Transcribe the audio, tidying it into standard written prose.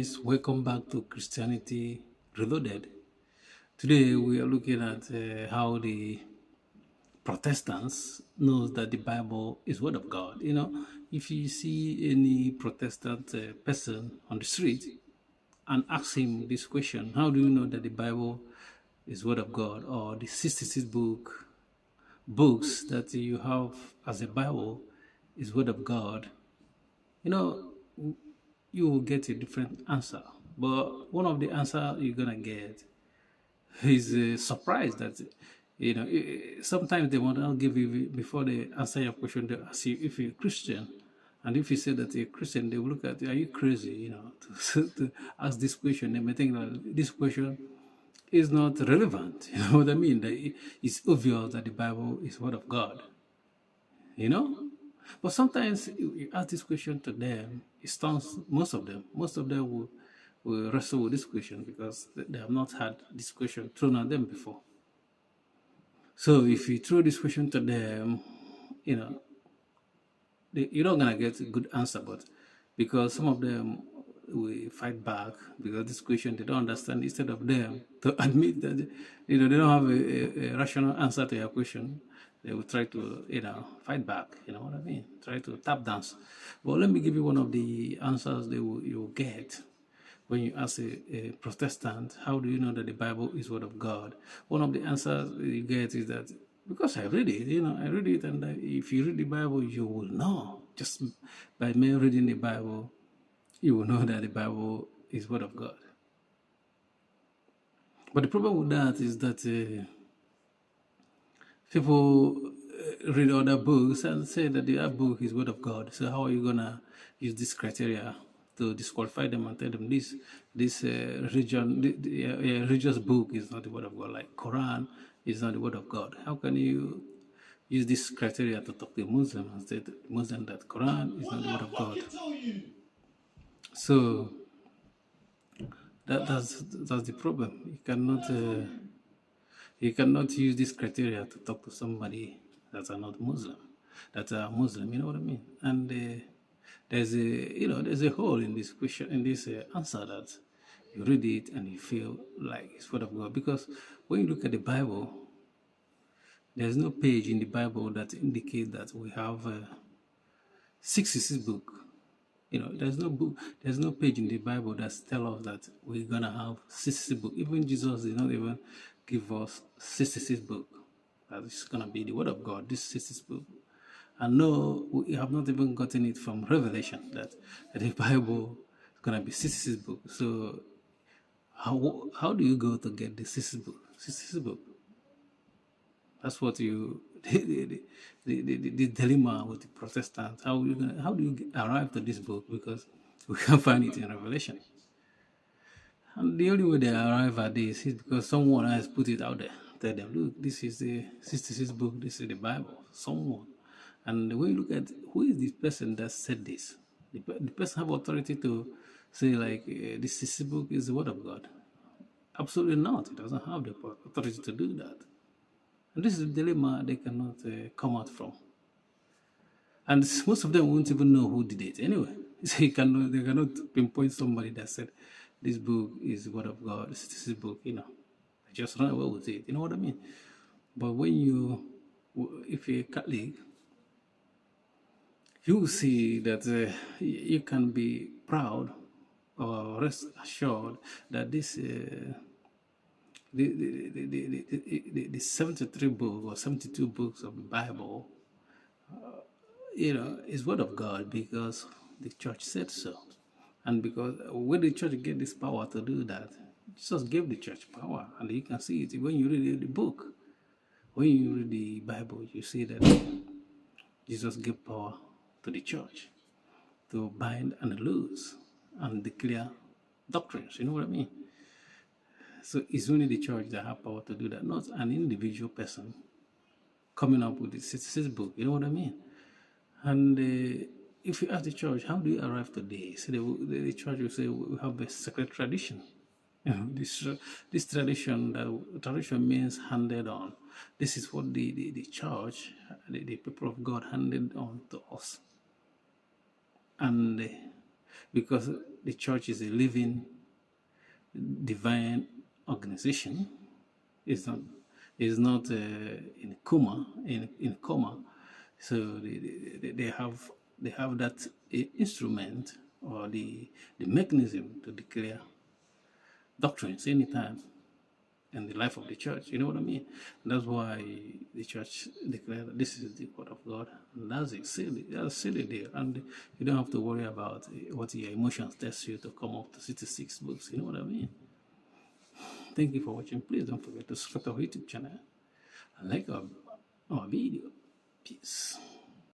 guys, welcome back to Christianity Reloaded. Today we are looking at how the Protestants knows that the Bible is Word of God. If you see any Protestant person on the street and ask him this question, how do you know that the Bible is Word of God, or the 66 books that you have as a Bible is Word of God? You know, you will get a different answer. But one of the answer you're gonna get is a surprise that sometimes they want to give you before they answer your question. They ask you if you're a Christian, and if you say that you're a Christian, they will look at you. Are you crazy? To ask this question. They may think that this question is not relevant. You know what I mean? That it's obvious that the Bible is Word of God. You know. But sometimes you ask this question to them, it stuns most of them. Most of them will wrestle with this question because they have not had this question thrown at them before. So if you throw this question to them, you're not gonna get a good answer. But because some of them will fight back because this question they don't understand, instead of them to admit that they don't have a rational answer to your question, they will try to fight back. You know what I mean? Try to tap dance. But let me give you one of the answers you'll get when you ask a Protestant, how do you know that the Bible is Word of God? One of the answers you get is that because I read it. I read it, and if you read the Bible, you will know. Just by me reading the Bible, you will know that the Bible is Word of God. But the problem with that is that people read other books and say that the book is Word of God. So how are you gonna use this criteria to disqualify them and tell them this religious book is not the Word of God, like Quran is not the Word of God? How can you use this criteria to talk to a Muslim and say to a Muslim that Quran is not the Word of God? So that's the problem. You cannot use this criteria to talk to somebody that are not Muslim, that are Muslim. You know what I mean? And there's a hole in this question, in this answer, that you read it and you feel like it's Word of God. Because when you look at the Bible, there's no page in the Bible that indicates that we have 66 books. There's no page in the Bible that tells us that we're gonna have 66 books. Even Jesus did not even give us 66 books. That is gonna be the Word of God, this 66 book. And no, we have not even gotten it from Revelation that the Bible is gonna be 66 books. So how do you go to get the 66 book? 66 book. That's what the dilemma with the Protestants. How do you arrive to this book? Because we can't find it in Revelation. And the only way they arrive at this is because someone has put it out there. Tell them, look, this is the 66 book, this is the Bible. Someone. And when you look at who is this person that said this, the person have authority to say like this 66 book is the Word of God. Absolutely not. It doesn't have the authority to do that. And this is a dilemma they cannot come out from. And most of them won't even know who did it anyway. They cannot pinpoint somebody that said this book is the Word of God, this is book, they just run away with it. You know what I mean? But if you're a Catholic, you will see that you can be proud or rest assured that this the 73 books or 72 books of the Bible, is Word of God because the church said so. And because when the church get this power to do that, Jesus gave the church power. And you can see it when you read the book. When you read the Bible, you see that Jesus gave power to the church to bind and loose and declare doctrines. You know what I mean? So it's only the church that have power to do that, not an individual person coming up with the 66 book. You know what I mean? And if you ask the church, how do you arrive today? So the church will say, we have a sacred tradition. This tradition means handed on. This is what the church, the people of God handed on to us. And because the church is a living divine organization. It's not in coma in coma. So they have that instrument or the mechanism to declare doctrines anytime in the life of the church. You know what I mean? That's why the church declared that this is the word of God. And that's it. That's a silly deal. And you don't have to worry about what your emotions test you to come up to 66 books. You know what I mean? Thank you for watching. Please don't forget to subscribe to our YouTube channel and like our video. Peace.